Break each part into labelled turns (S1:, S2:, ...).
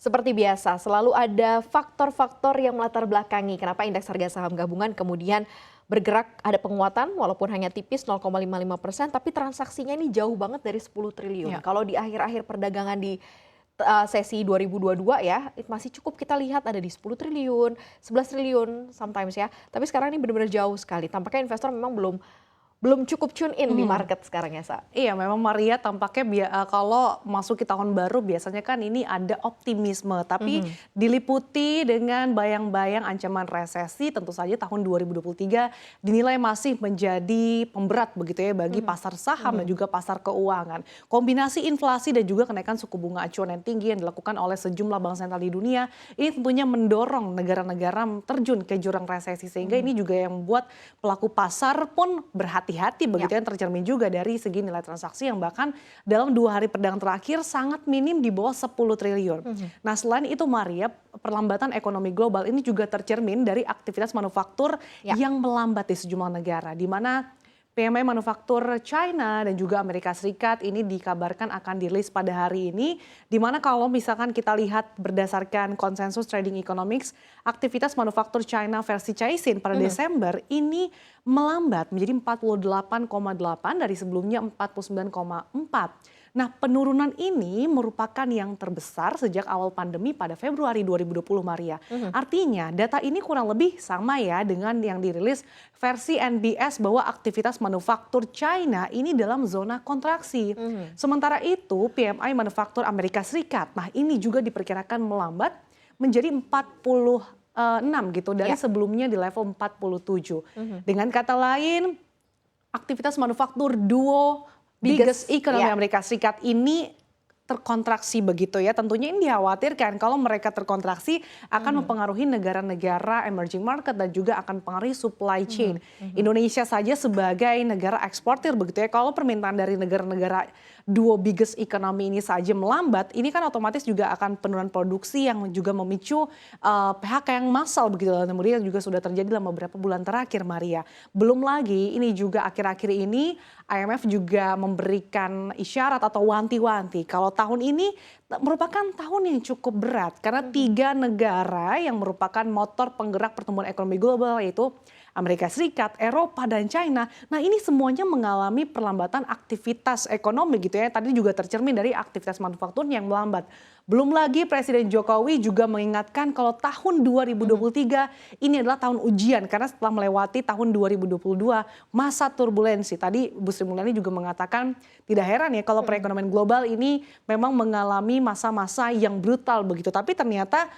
S1: Seperti biasa, selalu ada faktor-faktor yang melatar belakangi kenapa indeks harga saham gabungan kemudian bergerak ada penguatan walaupun hanya tipis 0,55%, tapi transaksinya ini jauh banget dari 10 triliun.
S2: Ya.
S1: Kalau di akhir-akhir perdagangan di sesi 2022 ya, masih cukup kita lihat ada di 10 triliun, 11 triliun sometimes ya. Tapi sekarang ini benar-benar jauh sekali. Tampaknya investor memang belum cukup tune in di
S2: Mhm.
S1: market sekarang ya, Sa.
S2: Iya, memang Maria tampaknya kalau masuk ke tahun baru biasanya kan ini ada optimisme, tapi
S1: Mhm.
S2: diliputi dengan bayang-bayang ancaman resesi. Tentu saja tahun 2023 dinilai masih menjadi pemberat begitu ya bagi
S1: Mhm.
S2: pasar saham dan
S1: Mhm.
S2: juga pasar keuangan. Kombinasi inflasi dan juga kenaikan suku bunga acuan yang tinggi yang dilakukan oleh sejumlah bank sentral di dunia ini tentunya mendorong negara-negara terjun ke jurang resesi, sehingga
S1: Mhm.
S2: ini juga yang membuat pelaku pasar pun berhati-hati
S1: Ya.
S2: begitu, yang tercermin juga dari segi nilai transaksi yang bahkan dalam 2 hari perdagangan terakhir sangat minim di bawah 10 triliun.
S1: Mhm.
S2: Nah, selain itu Maria, perlambatan ekonomi global ini juga tercermin dari aktivitas manufaktur
S1: Ya.
S2: yang melambat di sejumlah negara, di mana PMI manufaktur China dan juga Amerika Serikat ini dikabarkan akan dirilis pada hari ini, di mana kalau misalkan kita lihat berdasarkan konsensus Trading Economics, aktivitas manufaktur China versi Caixin pada
S1: Mhm.
S2: Desember ini melambat menjadi 48,8 dari sebelumnya 49,4. Nah, penurunan ini merupakan yang terbesar sejak awal pandemi pada Februari 2020, Maria.
S1: Mhm.
S2: Artinya, data ini kurang lebih sama ya dengan yang dirilis versi NBS bahwa aktivitas manufaktur China ini dalam zona kontraksi.
S1: Mhm.
S2: Sementara itu, PMI manufaktur Amerika Serikat, nah ini juga diperkirakan melambat menjadi 46 gitu dari
S1: Ya.
S2: sebelumnya di level 47.
S1: Mhm.
S2: Dengan kata lain, aktivitas manufaktur duo biggest
S1: Biggest,
S2: economy
S1: ya.
S2: Amerika Serikat ini terkontraksi begitu ya. Tentunya ini dikhawatirkan kalau mereka terkontraksi akan
S1: Mhm.
S2: mempengaruhi negara-negara emerging market dan juga akan mempengaruhi supply chain.
S1: Mhm. Mhm.
S2: Indonesia saja sebagai negara eksportir begitu ya. Kalau permintaan dari negara-negara duo biggest economy ini saja melambat, ini kan otomatis juga akan penurunan produksi yang juga memicu PHK yang massal begitu. Kemudian juga sudah terjadi dalam beberapa bulan terakhir, Maria. Belum lagi ini juga akhir-akhir ini IMF juga memberikan isyarat atau wanti-wanti kalau tahun ini merupakan tahun yang cukup berat karena
S1: Mhm.
S2: 3 negara yang merupakan motor penggerak pertumbuhan ekonomi global yaitu Amerika Serikat, Eropa, dan China. Nah, ini semuanya mengalami perlambatan aktivitas ekonomi gitu ya. Tadi juga tercermin dari aktivitas manufaktur yang melambat. Belum lagi Presiden Jokowi juga mengingatkan kalau tahun
S1: Mhm.
S2: 2023 ini adalah tahun ujian karena setelah melewati tahun 2022 masa turbulensi. Tadi Bu Sri Mulyani juga mengatakan tidak heran ya kalau
S1: Mhm.
S2: perekonomian global ini memang mengalami masa-masa yang brutal begitu. Tapi ternyata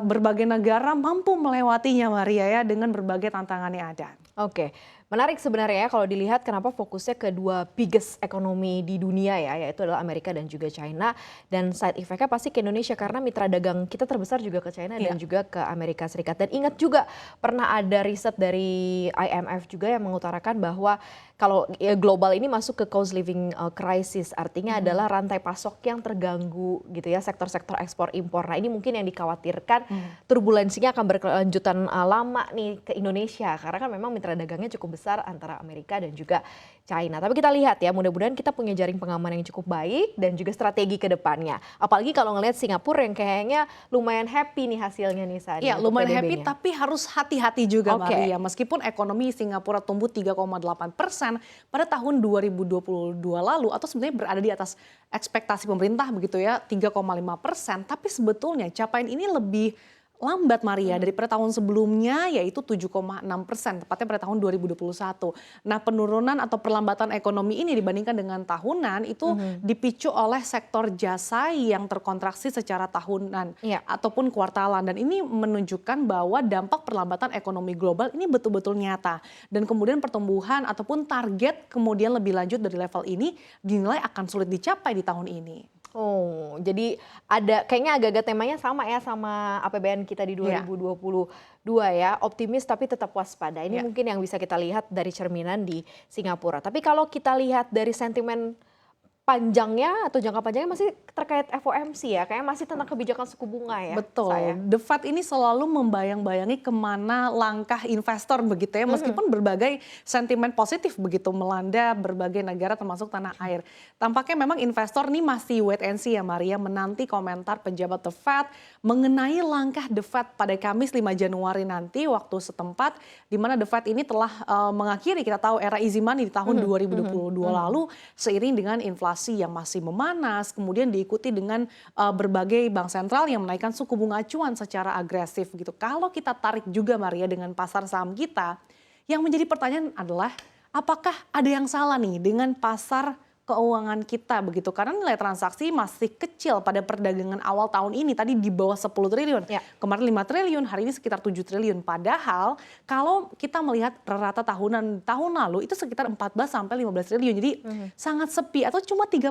S2: berbagai negara mampu melewatinya, Maria ya, dengan berbagai tantangan yang ada.
S1: Oke, menarik sebenarnya ya kalau dilihat kenapa fokusnya ke dua biggest ekonomi di dunia ya, yaitu adalah Amerika dan juga China. Dan side effect-nya pasti ke Indonesia karena mitra dagang kita terbesar juga ke China dan
S2: Iya.
S1: juga ke Amerika Serikat. Dan ingat juga pernah ada riset dari IMF juga yang mengutarakan bahwa kalau ya, global ini masuk ke cost living crisis, artinya
S2: Mhm.
S1: adalah rantai pasok yang terganggu gitu ya, sektor-sektor ekspor impor. Nah ini mungkin yang dikhawatirkan
S2: Mhm.
S1: turbulensinya akan berkelanjutan lama nih ke Indonesia karena kan memang mitra dagangnya cukup besar antara Amerika dan juga China. Tapi kita lihat ya, mudah-mudahan kita punya jaring pengaman yang cukup baik dan juga strategi ke depannya. Apalagi kalau ngelihat Singapura yang kayaknya lumayan happy nih hasilnya nih Sani
S2: Iya,
S1: untuk
S2: lumayan happy
S1: PDB-nya.
S2: tapi harus hati-hati juga,
S1: Oke.
S2: Maria. Meskipun ekonomi Singapura tumbuh 3,8% pada tahun 2022 lalu atau sebenarnya berada di atas ekspektasi pemerintah begitu ya, 3,5%, tapi sebetulnya capaian ini lebih lambat, Maria,
S1: Mhm.
S2: daripada tahun sebelumnya yaitu 7,6%, tepatnya pada tahun 2021. Nah, penurunan atau perlambatan ekonomi ini dibandingkan dengan tahunan itu
S1: Mhm.
S2: dipicu oleh sektor jasa yang terkontraksi secara tahunan
S1: Iya.
S2: ataupun kuartalan, dan ini menunjukkan bahwa dampak perlambatan ekonomi global ini betul-betul nyata, dan kemudian pertumbuhan ataupun target kemudian lebih lanjut dari level ini dinilai akan sulit dicapai di tahun ini.
S1: Oh, jadi ada kayaknya agak-agak temanya sama ya sama APBN kita di
S2: Ya,
S1: 2022 ya, optimis tapi tetap waspada. Ini
S2: ya.
S1: mungkin yang bisa kita lihat dari cerminan di Singapura. Tapi kalau kita lihat dari sentimen panjangnya atau jangka panjangnya masih terkait FOMC ya, kayaknya masih tentang kebijakan suku bunga ya, saya.
S2: Betul, The Fed ini selalu membayang-bayangi kemana langkah investor begitu ya, meskipun berbagai sentimen positif begitu melanda berbagai negara termasuk tanah air. Tampaknya memang investor nih masih wait and see ya Maria, menanti komentar pejabat The Fed mengenai langkah The Fed pada Kamis 5 Januari nanti waktu setempat, di mana The Fed ini telah mengakhiri kita tahu era easy money di tahun 2022 lalu seiring dengan inflasi yang masih memanas, kemudian diikuti dengan berbagai bank sentral yang menaikkan suku bunga acuan secara agresif gitu. Kalau kita tarik juga Maria dengan pasar saham kita, yang menjadi pertanyaan adalah apakah ada yang salah nih dengan pasar keuangan kita begitu, karena nilai transaksi masih kecil pada perdagangan awal tahun ini tadi di bawah 10 triliun.
S1: Ya.
S2: Kemarin 5 triliun, hari ini sekitar 7 triliun. Padahal kalau kita melihat rata tahunan tahun lalu itu sekitar 14 sampai 15 triliun. Jadi sangat sepi atau cuma 30%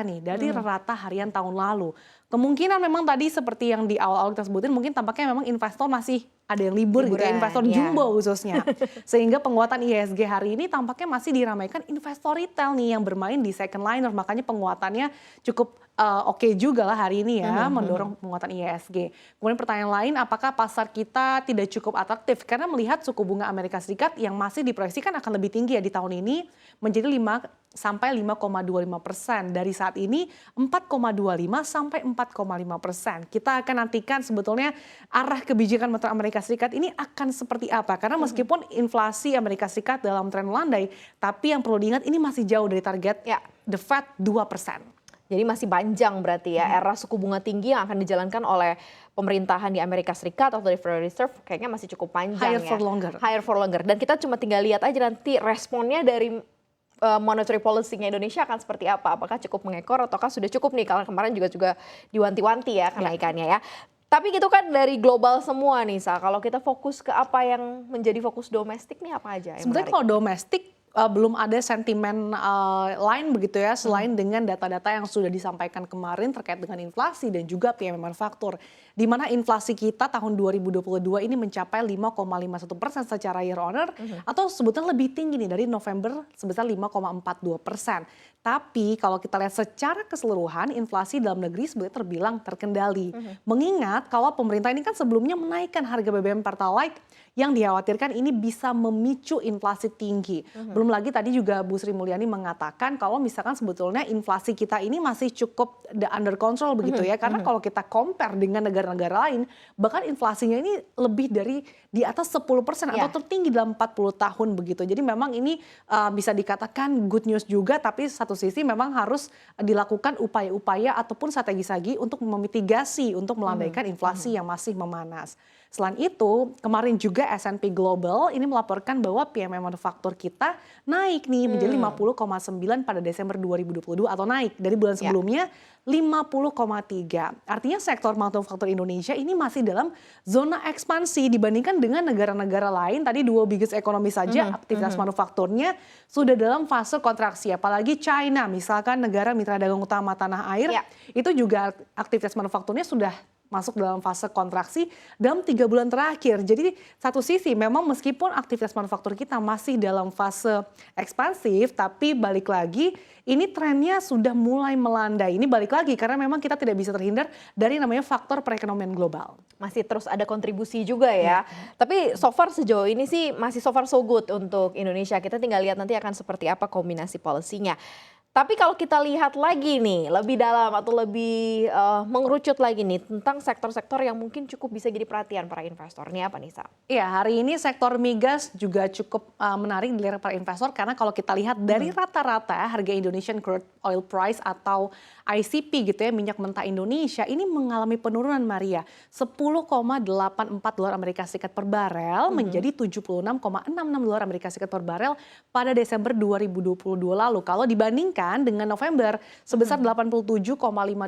S2: nih dari rata harian tahun lalu. Kemungkinan memang tadi seperti yang di awal-awal kita sebutin, mungkin tampaknya memang investor masih ada yang libur gitu ya,
S1: Liburan,
S2: investor
S1: ya.
S2: jumbo khususnya. Sehingga penguatan IHSG hari ini tampaknya masih diramaikan investor retail nih yang bermain di second liner. Makanya penguatannya cukup oke juga lah hari ini ya, mendorong penguatan IHSG. Kemudian pertanyaan lain, apakah pasar kita tidak cukup atraktif? Karena melihat suku bunga Amerika Serikat yang masih diproyeksikan akan lebih tinggi ya di tahun ini, menjadi 5 sampai 5,25%. Dari saat ini 4,25 sampai 4,5%. Kita akan nantikan sebetulnya arah kebijakan moneter Amerika Serikat ini akan seperti apa. Karena meskipun inflasi Amerika Serikat dalam tren melandai, tapi yang perlu diingat ini masih jauh dari target The Fed 2%.
S1: Jadi masih panjang berarti ya, era suku bunga tinggi yang akan dijalankan oleh pemerintahan di Amerika Serikat atau di Federal Reserve kayaknya masih cukup panjang
S2: Higher for longer.
S1: Higher for longer. Dan kita cuma tinggal lihat aja nanti responnya dari monetary policy-nya Indonesia akan seperti apa. Apakah cukup mengekor ataukah sudah cukup nih, kalau kemarin juga diwanti-wanti ya kenaikannya ya. Tapi itu kan dari global semua nih Sa. Kalau kita fokus ke apa yang menjadi fokus domestik nih apa aja?
S2: Sebenarnya kalau domestik belum ada sentimen lain begitu ya selain dengan data-data yang sudah disampaikan kemarin terkait dengan inflasi dan juga PMI manufaktur, di mana inflasi kita tahun 2022 ini mencapai 5,51% secara year on year atau sebetulnya lebih tinggi nih dari November sebesar 5,42%. Tapi kalau kita lihat secara keseluruhan inflasi dalam negeri sebenarnya terbilang terkendali. Mengingat kalau pemerintah ini kan sebelumnya menaikkan harga BBM Pertalite yang dikhawatirkan ini bisa memicu inflasi tinggi. Belum lagi tadi juga Bu Sri Mulyani mengatakan kalau misalkan sebetulnya inflasi kita ini masih cukup under control begitu ya. Karena kalau kita compare dengan negara-negara lain, bahkan inflasinya ini lebih dari di atas 10% atau tertinggi dalam 40 tahun begitu. Jadi memang ini bisa dikatakan good news juga, tapi satu sisi memang harus dilakukan upaya-upaya ataupun strategi untuk memitigasi, untuk melandaikan inflasi yang masih memanas. Selain itu, kemarin juga S&P Global ini melaporkan bahwa PMI manufaktur kita naik nih menjadi 50,9 pada Desember 2022 atau naik dari bulan sebelumnya 50,3. Artinya sektor manufaktur Indonesia ini masih dalam zona ekspansi dibandingkan dengan negara-negara lain. Tadi dua biggest ekonomi saja aktivitas manufakturnya sudah dalam fase kontraksi. Apalagi China, misalkan negara mitra dagang utama tanah air, itu juga aktivitas manufakturnya sudah masuk dalam fase kontraksi dalam 3 bulan terakhir. Jadi satu sisi memang meskipun aktivitas manufaktur kita masih dalam fase ekspansif, tapi balik lagi ini trennya sudah mulai melandai. Ini balik lagi karena memang kita tidak bisa terhindar dari namanya faktor perekonomian global.
S1: Masih terus ada kontribusi juga ya. Tapi so far sejauh ini sih masih so far so good untuk Indonesia. Kita tinggal lihat nanti akan seperti apa kombinasi polisinya. Tapi kalau kita lihat lagi nih, lebih dalam atau lebih mengerucut lagi nih tentang sektor-sektor yang mungkin cukup bisa jadi perhatian para investor. Ini apa nih, Sa?
S2: Iya, hari ini sektor migas juga cukup menarik dilihat para investor karena kalau kita lihat dari rata-rata harga Indonesian Crude Oil Price atau ICP gitu ya, minyak mentah Indonesia ini mengalami penurunan Maria 10,84 dolar Amerika Serikat per barel menjadi 76,66 dolar Amerika Serikat per barel pada Desember 2022 lalu. Kalau dibandingkan dengan November sebesar 87,5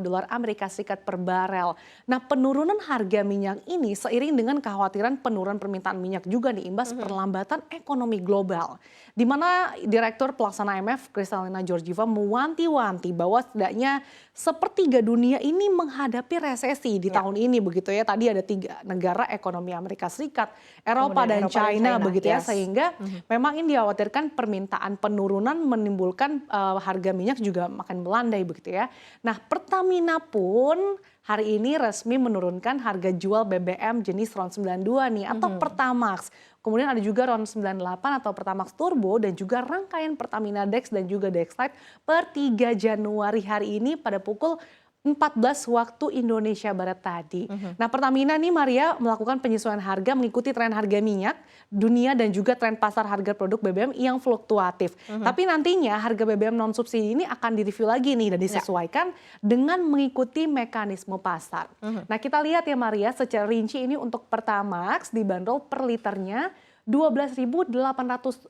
S2: dolar Amerika Serikat per barel. Nah, penurunan harga minyak ini seiring dengan kekhawatiran penurunan permintaan minyak juga diimbas perlambatan ekonomi global. Di mana Direktur Pelaksana IMF Kristalina Georgieva mewanti-wanti bahwa setidaknya sepertiga dunia ini menghadapi resesi di tahun ini begitu ya. Tadi ada 3 negara ekonomi Amerika Serikat, Eropa dan China begitu ya. Sehingga memang ini dikhawatirkan permintaan penurunan menimbulkan harga harga minyak juga makin melandai begitu ya. Nah, Pertamina pun hari ini resmi menurunkan harga jual BBM jenis RON 92 nih atau Pertamax. Kemudian ada juga RON 98 atau Pertamax Turbo dan juga rangkaian Pertamina Dex dan juga Dexlite per 3 Januari hari ini pada pukul 14 waktu Indonesia Barat tadi. Nah, Pertamina nih Maria melakukan penyesuaian harga mengikuti tren harga minyak dunia dan juga tren pasar harga produk BBM yang fluktuatif. Tapi nantinya harga BBM non subsidi ini akan direview lagi nih dan disesuaikan dengan mengikuti mekanisme pasar. Nah, kita lihat ya Maria secara rinci ini untuk Pertamax dibanderol per liternya Rp12.800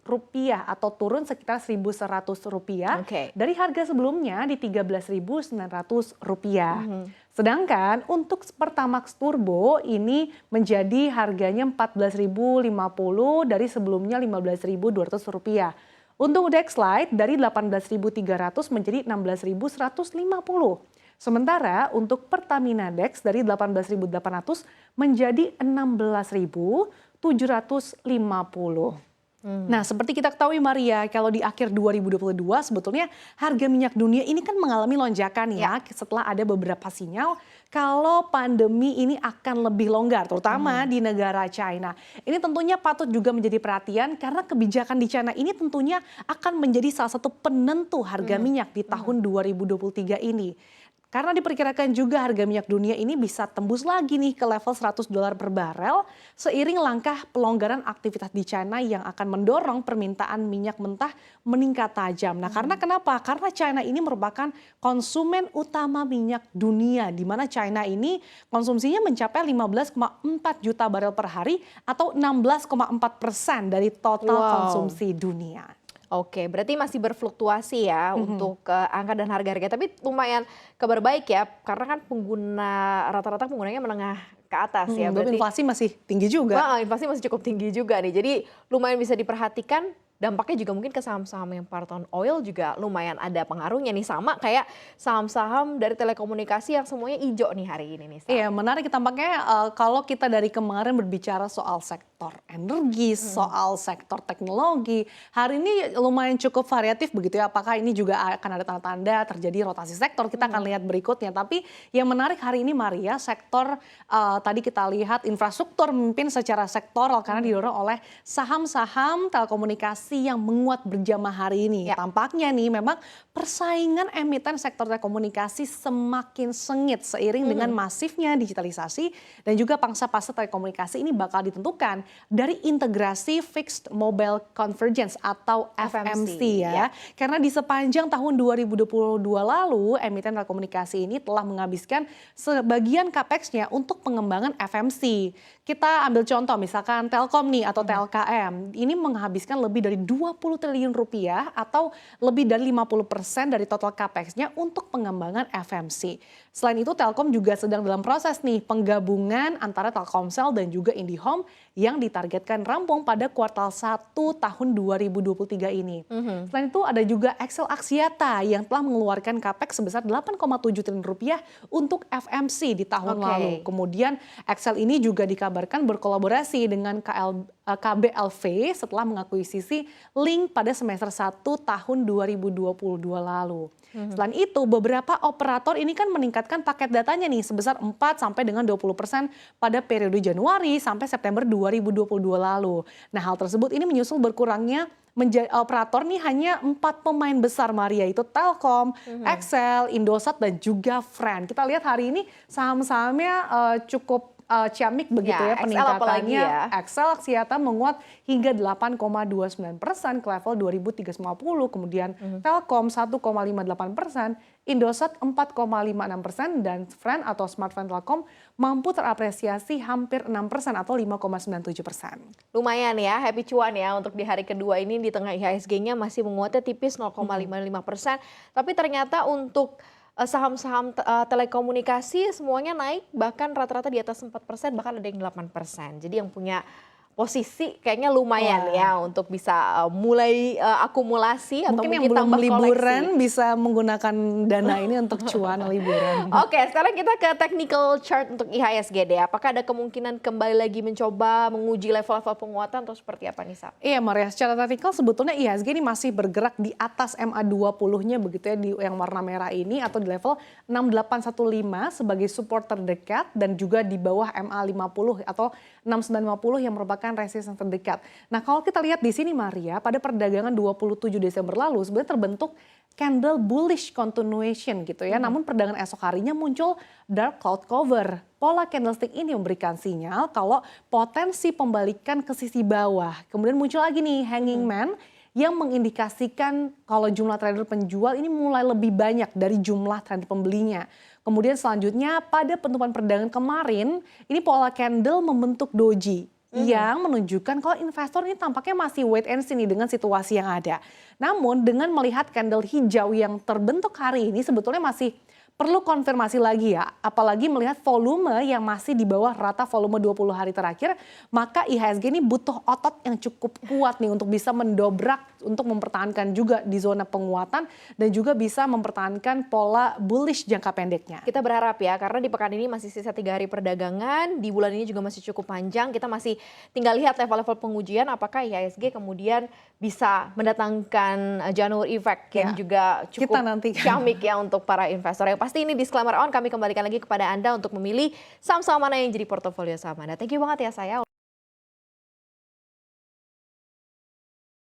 S2: atau turun sekitar Rp1.100 dari harga sebelumnya di Rp13.900. Sedangkan untuk Pertamax Turbo ini menjadi harganya Rp14.050 dari sebelumnya Rp15.200. Untuk Dexlite dari Rp18.300 menjadi Rp16.150. Sementara untuk Pertamina Dex dari Rp18.800 menjadi Rp16.750. Nah, seperti kita ketahui Maria, kalau di akhir 2022 sebetulnya harga minyak dunia ini kan mengalami lonjakan ya setelah ada beberapa sinyal kalau pandemi ini akan lebih longgar, terutama di negara China. Ini tentunya patut juga menjadi perhatian karena kebijakan di China ini tentunya akan menjadi salah satu penentu harga minyak di tahun 2023 ini. Karena diperkirakan juga harga minyak dunia ini bisa tembus lagi nih ke level $100 per barel seiring langkah pelonggaran aktivitas di China yang akan mendorong permintaan minyak mentah meningkat tajam. Nah, karena kenapa? Karena China ini merupakan konsumen utama minyak dunia di mana China ini konsumsinya mencapai 15,4 juta barel per hari atau 16,4% dari total konsumsi dunia.
S1: Oke, berarti masih berfluktuasi ya untuk angka dan harga-harga. Tapi lumayan kabar baik ya, karena kan rata-rata penggunanya menengah ke atas ya.
S2: Berarti inflasi masih tinggi juga.
S1: Inflasi masih cukup tinggi juga nih. Jadi lumayan bisa diperhatikan. Dampaknya juga mungkin ke saham-saham yang Parton Oil juga lumayan ada pengaruhnya nih. Sama kayak saham-saham dari telekomunikasi yang semuanya hijau nih hari ini nih.
S2: Iya, menarik tampaknya kalau kita dari kemarin berbicara soal sektor energi, soal sektor teknologi, hari ini lumayan cukup variatif begitu ya. Apakah ini juga akan ada tanda-tanda terjadi rotasi sektor? Kita akan lihat berikutnya. Tapi yang menarik hari ini Maria, sektor tadi kita lihat infrastruktur memimpin secara sektoral karena didorong oleh saham-saham telekomunikasi yang menguat berjamaah hari ini. Tampaknya nih memang persaingan emiten sektor telekomunikasi semakin sengit seiring dengan masifnya digitalisasi dan juga pangsa pasar telekomunikasi ini bakal ditentukan dari integrasi Fixed Mobile Convergence atau FMC ya. Karena di sepanjang tahun 2022 lalu emiten telekomunikasi ini telah menghabiskan sebagian capex-nya untuk pengembangan FMC. Kita ambil contoh misalkan Telkom nih atau TLKM ini menghabiskan lebih dari 20 triliun rupiah atau lebih dari 50% dari total capex-nya untuk pengembangan FMC. Selain itu Telkom juga sedang dalam proses nih penggabungan antara Telkomsel dan juga IndiHome yang ditargetkan rampung pada kuartal 1 tahun 2023 ini. Selain itu ada juga XL Axiata yang telah mengeluarkan capex sebesar 8,7 triliun rupiah untuk FMC di tahun lalu. Kemudian XL ini juga dikabarkan berkolaborasi dengan KBLV setelah mengakuisisi Link pada semester 1 tahun 2022 lalu. Selain itu beberapa operator ini kan meningkatkan paket datanya nih sebesar 4 sampai dengan 20% pada periode Januari sampai September 2022 lalu. Nah, hal tersebut ini menyusul berkurangnya operator nih hanya 4 pemain besar Maria, itu Telkom, XL, Indosat dan juga Friend. Kita lihat hari ini saham-sahamnya cukup ciamik begitu ya peningkatannya. XL Axiata menguat hingga 8,29% ke level 2.350, kemudian Telkom 1,58%, Indosat 4,56% dan Friend atau Smartfren Telkom mampu terapresiasi hampir 6% atau 5,97%.
S1: Lumayan ya, happy cuan ya untuk di hari kedua ini di tengah IHSG-nya masih menguatnya tipis 0,55%, tapi ternyata untuk saham-saham telekomunikasi semuanya naik bahkan rata-rata di atas 4%, bahkan ada yang 8%. Jadi yang punya posisi kayaknya lumayan
S2: Wah.
S1: ya untuk bisa mulai akumulasi atau
S2: Mungkin yang
S1: mungkin
S2: belum
S1: tambah
S2: liburan
S1: koleksi.
S2: bisa menggunakan dana ini untuk cuan liburan.
S1: Oke, sekarang kita ke technical chart untuk IHSG deh. Apakah ada kemungkinan kembali lagi mencoba menguji level-level penguatan atau seperti apa nih, Sap?
S2: Iya Maria, secara teknikal sebetulnya IHSG ini masih bergerak di atas MA20-nya begitu ya, di yang warna merah ini atau di level 6815 sebagai support terdekat dan juga di bawah MA50 atau 6950 yang merupakan resistance terdekat. Nah kalau kita lihat di sini Maria, pada perdagangan 27 Desember lalu sebenarnya terbentuk candle bullish continuation gitu ya. Namun perdagangan esok harinya muncul dark cloud cover. Pola candlestick ini memberikan sinyal kalau potensi pembalikan ke sisi bawah. Kemudian muncul lagi nih hanging man yang mengindikasikan kalau jumlah trader penjual ini mulai lebih banyak dari jumlah trader pembelinya. Kemudian selanjutnya pada penutupan perdagangan kemarin, ini pola candle membentuk doji yang menunjukkan kalau investor ini tampaknya masih wait and see nih dengan situasi yang ada. Namun dengan melihat candle hijau yang terbentuk hari ini sebetulnya masih perlu konfirmasi lagi ya, apalagi melihat volume yang masih di bawah rata volume 20 hari terakhir, maka IHSG ini butuh otot yang cukup kuat nih untuk bisa mendobrak, untuk mempertahankan juga di zona penguatan dan juga bisa mempertahankan pola bullish jangka pendeknya.
S1: Kita berharap ya, karena di pekan ini masih sisa 3 hari perdagangan, di bulan ini juga masih cukup panjang, kita masih tinggal lihat level-level pengujian apakah IHSG kemudian bisa mendatangkan January effect yang
S2: Ya,
S1: juga
S2: kita
S1: cukup
S2: nantikan.
S1: ciamik ya untuk para investor. Yang pasti ini disclaimer on, kami kembalikan lagi kepada Anda untuk memilih saham-saham mana yang jadi portofolio saham Anda. Thank you banget ya saya.